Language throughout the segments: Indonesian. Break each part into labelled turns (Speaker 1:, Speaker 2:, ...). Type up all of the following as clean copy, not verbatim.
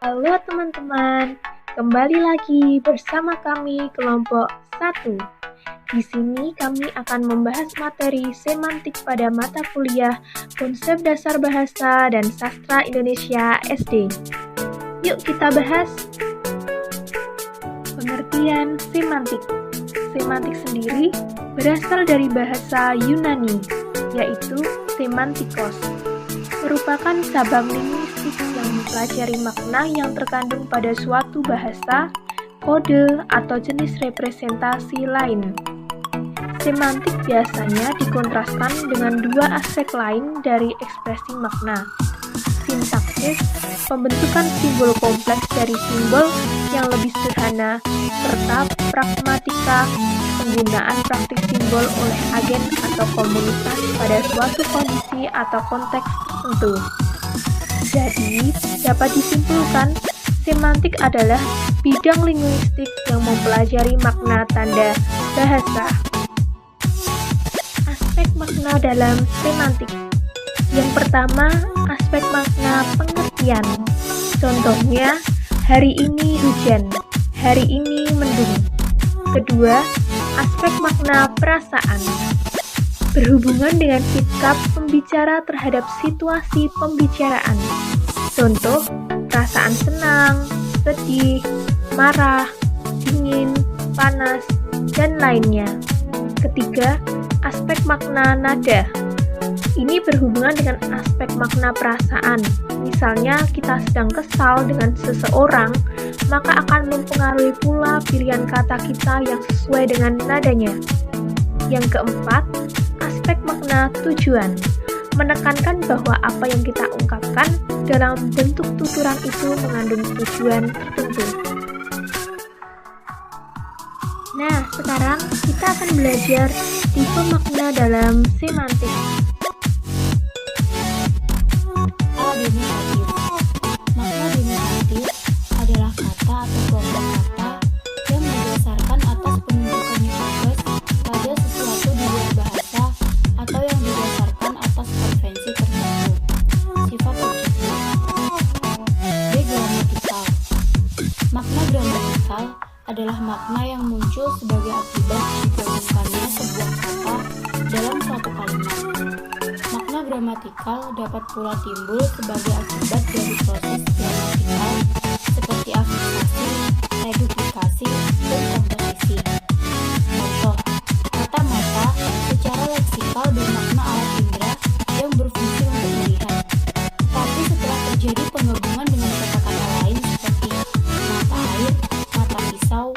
Speaker 1: Halo teman-teman, kembali lagi bersama kami kelompok 1. Di sini kami akan membahas materi semantik pada mata kuliah Konsep Dasar Bahasa dan Sastra Indonesia SD. Yuk kita bahas. Pengertian semantik. Semantik sendiri berasal dari bahasa Yunani, yaitu semantikos. Merupakan cabang linguistik yang mempelajari makna yang terkandung pada suatu bahasa, kode, atau jenis representasi lain. Semantik biasanya dikontraskan dengan dua aspek lain dari ekspresi makna. Sintaksis, pembentukan simbol kompleks dari simbol yang lebih sederhana, serta pragmatika, penggunaan praktik simbol oleh agen atau komunitas pada suatu kondisi atau konteks tertentu. Jadi, dapat disimpulkan, semantik adalah bidang linguistik yang mempelajari makna tanda bahasa. Aspek makna dalam semantik. Yang pertama, aspek makna pengertian. Contohnya, hari ini hujan, hari ini mendung. Kedua, aspek makna perasaan. Berhubungan dengan sikap pembicara terhadap situasi pembicaraan. Contoh, perasaan senang, sedih, marah, dingin, panas, dan lainnya. Ketiga, aspek makna nada. Ini berhubungan dengan aspek makna perasaan. Misalnya, kita sedang kesal dengan seseorang, maka akan mempengaruhi pula pilihan kata kita yang sesuai dengan nadanya. Yang keempat, aspek makna tujuan. Menekankan bahwa apa yang kita ungkapkan dalam bentuk tuturan itu mengandung tujuan tertentu. Nah, sekarang kita akan belajar tipe makna dalam semantik.
Speaker 2: Denotatif. Makna denotatif adalah kata atau kelompok kata yang didasarkan atas penunjukannya tugas pada sesuatu di luar bahasa atau yang didasarkan atas konvensi tertentu. Sifat objektif. Gramatikal. Makna gramatikal adalah makna yang muncul sebagai akibat digabungkannya sebuah kata dalam suatu kalimat. Makna gramatikal dapat pula timbul sebagai akibat dari proses gramatikal seperti afiksasi, reduplikasi, dan komposisi. Contoh, kata mata secara leksikal bermakna alat indera yang berfungsi untuk melihat. Tapi setelah terjadi penggabungan dengan kata-kata lain seperti mata air, mata pisau,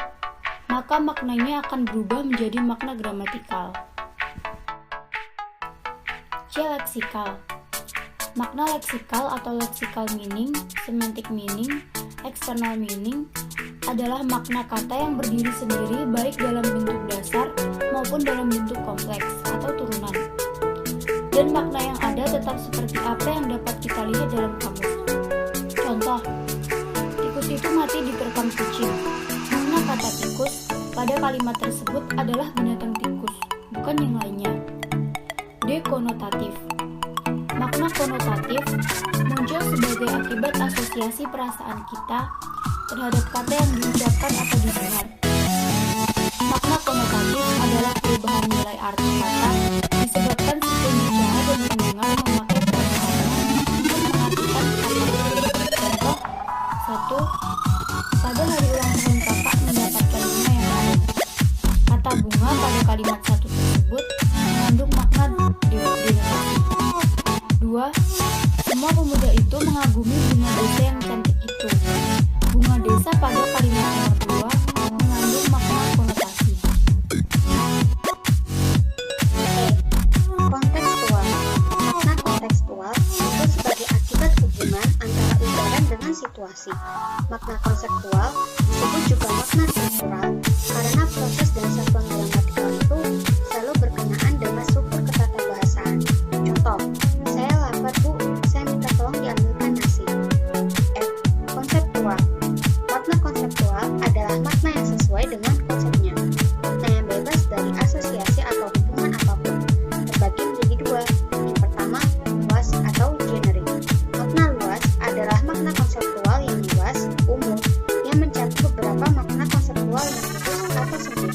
Speaker 2: maka maknanya akan berubah menjadi makna gramatikal. Leksikal. Makna leksikal atau lexical meaning, semantic meaning, external meaning adalah makna kata yang berdiri sendiri baik dalam bentuk dasar maupun dalam bentuk kompleks atau turunan. Dan makna yang ada tetap seperti apa yang dapat kita lihat dalam kamus. Contoh, tikus itu mati diterkam kucing. Makna kata tikus pada kalimat tersebut adalah binatang tikus, bukan yang lainnya. Dekonotatif. Makna konotatif muncul sebagai akibat asosiasi perasaan kita terhadap kata yang diucapkan atau didengar. Makna konotatif adalah perubahan nilai arti kata disebabkan si pembicara dan pendengar memakai perasaan untuk mengartikan kata. Contoh, 1. Pada hari ulang tahun kakak mendapatkan bunga yang lain. Kata bunga pada kalimat 1 tersebut mengandung makna denotatif. 2. Semua pemuda itu mengagumi bunga desa yang cantik itu. Bunga desa pada kalimat nomor 2 mengandung makna konotasi.
Speaker 3: Kontekstual. Makna kontekstual itu sebagai akibat hubungan antara ujaran dengan situasi. Makna konseptual disebut juga makna struktural karena proses dan satuan gramatikal itu selalu berkenaan dengan struktur ketatabahasaan. Contoh, saya lapar bu, saya minta tolong diambilkan nasi. Konseptual. Makna konseptual adalah makna yang sesuai dengan konsepnya. Makna yang bebas dari asosiasi atau hubungan apapun. Terbagi menjadi dua. Yang pertama, luas atau generik. Makna luas adalah makna konseptual yang luas konseptual yang lurus atau sempit.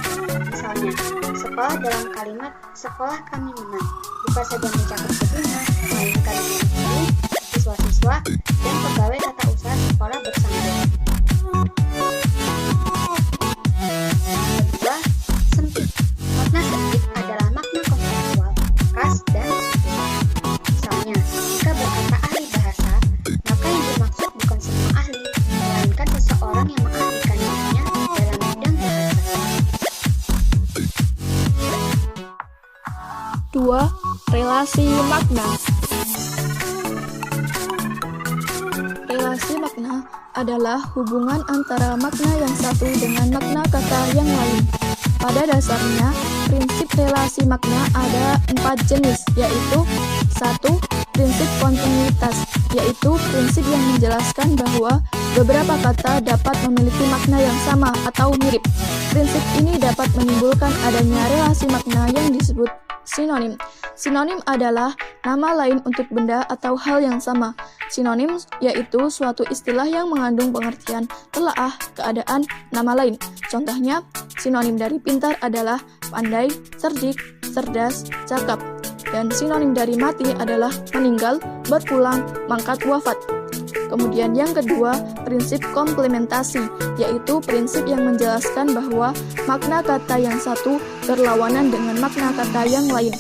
Speaker 3: Misalnya, sekolah dalam kalimat sekolah kami menang bukan saja mencakup gedungnya, melainkan dengan guru, siswa-siswa, dan pegawai tata usaha sekolah bersama. Kedua, sempit. Makna sempit adalah makna konseptual, khas, dan subjektif. Misalnya, jika berkata ahli bahasa, maka yang dimaksud bukan semua ahli, melainkan seseorang yang mengahlikan dirinya dalam bidang bahasa.
Speaker 4: 2. Relasi makna. Relasi makna adalah hubungan antara makna yang satu dengan makna kata yang lain. Pada dasarnya, prinsip relasi makna ada 4 jenis, yaitu 1. Prinsip kontinuitas, yaitu prinsip yang menjelaskan bahwa beberapa kata dapat memiliki makna yang sama atau mirip. Prinsip ini dapat menimbulkan adanya relasi makna yang disebut sinonim. Sinonim adalah nama lain untuk benda atau hal yang sama. Sinonim yaitu suatu istilah yang mengandung pengertian telaah keadaan nama lain. Contohnya, sinonim dari pintar adalah pandai, cerdik, cerdas, cakap. Dan sinonim dari mati adalah meninggal, berpulang, mangkat, wafat. Kemudian yang kedua, prinsip komplementasi, yaitu prinsip yang menjelaskan bahwa makna kata yang satu berlawanan dengan makna kata yang lain.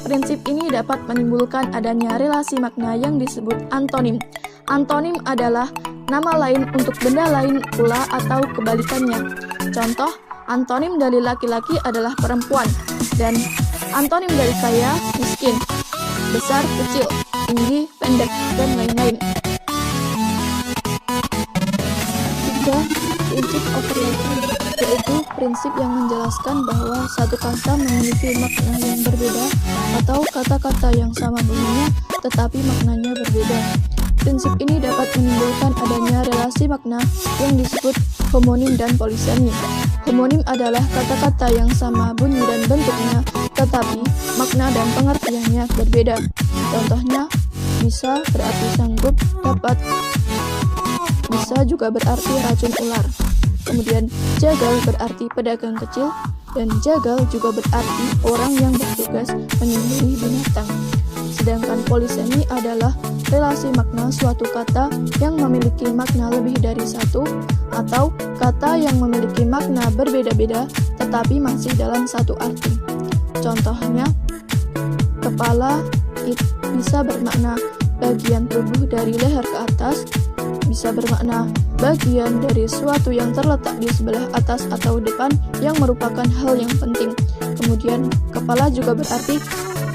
Speaker 4: Prinsip ini dapat menimbulkan adanya relasi makna yang disebut antonim. Antonim adalah nama lain untuk benda lain pula atau kebalikannya. Contoh, antonim dari laki-laki adalah perempuan, dan antonim dari kaya, miskin, besar, kecil, tinggi, pendek, dan lain-lain. 3. Prinsip overlapping, yaitu prinsip yang menjelaskan bahwa satu kata memiliki makna yang berbeda atau kata-kata yang sama bunyinya tetapi maknanya berbeda. Prinsip ini dapat menimbulkan adanya relasi makna yang disebut homonim dan polisemi. Homonim adalah kata-kata yang sama bunyi dan bentuknya tetapi makna dan pengertiannya berbeda. Contohnya, bisa berarti sanggup, dapat, bisa juga berarti racun ular. Kemudian jagal berarti pedagang kecil, dan jagal juga berarti orang yang bertugas menyembelih binatang. Sedangkan polisemi adalah relasi makna suatu kata yang memiliki makna lebih dari satu, atau kata yang memiliki makna berbeda-beda tetapi masih dalam satu arti. Contohnya, kepala bisa bermakna bagian tubuh dari leher ke atas, bisa bermakna bagian dari sesuatu yang terletak di sebelah atas atau depan yang merupakan hal yang penting. Kemudian, kepala juga berarti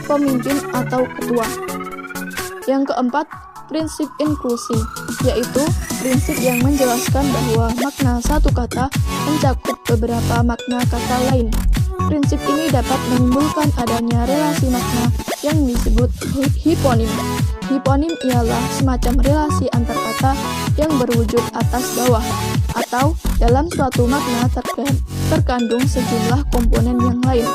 Speaker 4: pemimpin atau ketua. Yang keempat, prinsip inklusi, yaitu prinsip yang menjelaskan bahwa makna satu kata mencakup beberapa makna kata lain. Prinsip ini dapat menimbulkan adanya relasi makna yang disebut hiponim. Hiponim ialah semacam relasi antar kata yang berwujud atas bawah, atau dalam suatu makna terkandung sejumlah komponen yang lain.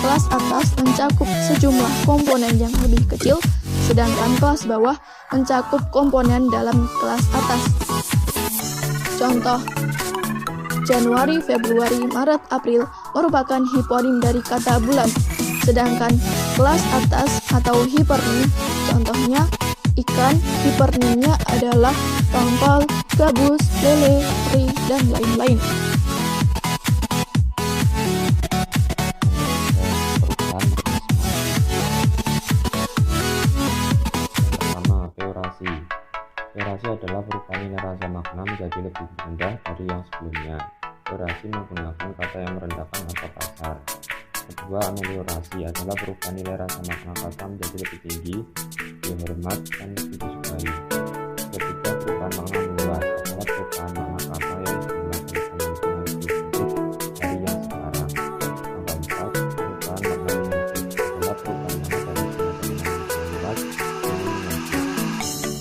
Speaker 4: Kelas atas mencakup sejumlah komponen yang lebih kecil, sedangkan kelas bawah mencakup komponen dalam kelas atas. Contoh, Januari, Februari, Maret, April merupakan hiponim dari kata bulan, sedangkan kelas atas atau hipernim, contohnya ikan, hipernimnya adalah tongkol, gabus, lele, teri, dan lain-lain.
Speaker 5: Pertama, peorasi. Peorasi adalah perubahan nilai rasa makna menjadi lebih rendah dari yang sebelumnya. Peorasi menggunakan kata yang merendahkan atau kasar. Kedua, ameliorasi adalah perubahan nilai rasa makna kata menjadi lebih tinggi, dihormat, dan lebih disukai. Ketiga, perubahan makna meluas adalah perubahan makna kata yang jumlah kalimatnya lebih sedikit dari yang sekarang. Yang keempat, perubahan makna negatif adalah perubahan makna dari jumlah kalimat luas menjadi negatif.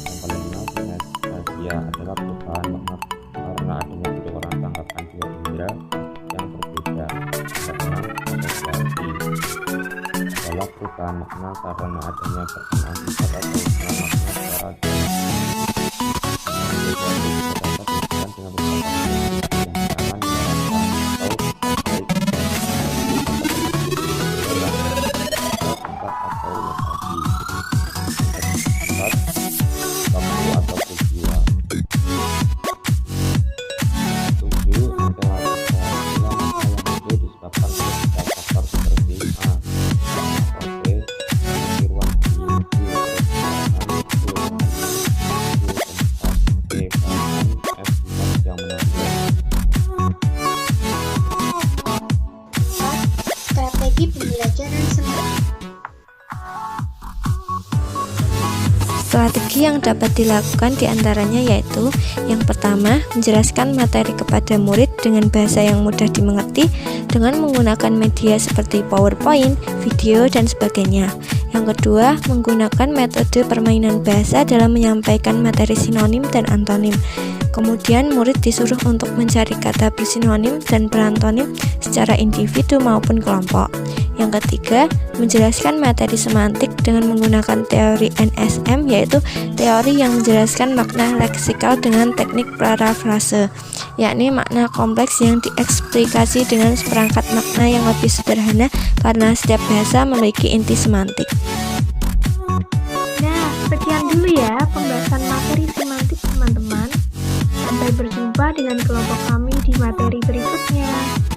Speaker 5: Yang kelima, sinestesia adalah perubahan makna karena adanya perubahan tanggapan dua indera yang berbeda. Keenam, asosiasi adalah perubahan makna karena adanya persamaan sifat atau hubungan makna secara dengan beberapa yang sama nilai rasa atau
Speaker 6: Strategi yang dapat dilakukan diantaranya yaitu yang pertama, menjelaskan materi kepada murid dengan bahasa yang mudah dimengerti dengan menggunakan media seperti PowerPoint, video, dan sebagainya. Yang kedua, menggunakan metode permainan bahasa dalam menyampaikan materi sinonim dan antonim. Kemudian murid disuruh untuk mencari kata bersinonim dan berantonim secara individu maupun kelompok. Yang ketiga, menjelaskan materi semantik dengan menggunakan teori NSM, yaitu teori yang menjelaskan makna leksikal dengan teknik parafrase, yakni makna kompleks yang dieksplikasi dengan seperangkat makna yang lebih sederhana karena setiap bahasa memiliki inti semantik.
Speaker 1: Nah, sekian dulu ya pembahasan materi semantik teman-teman. Sampai berjumpa dengan kelompok kami di materi berikutnya.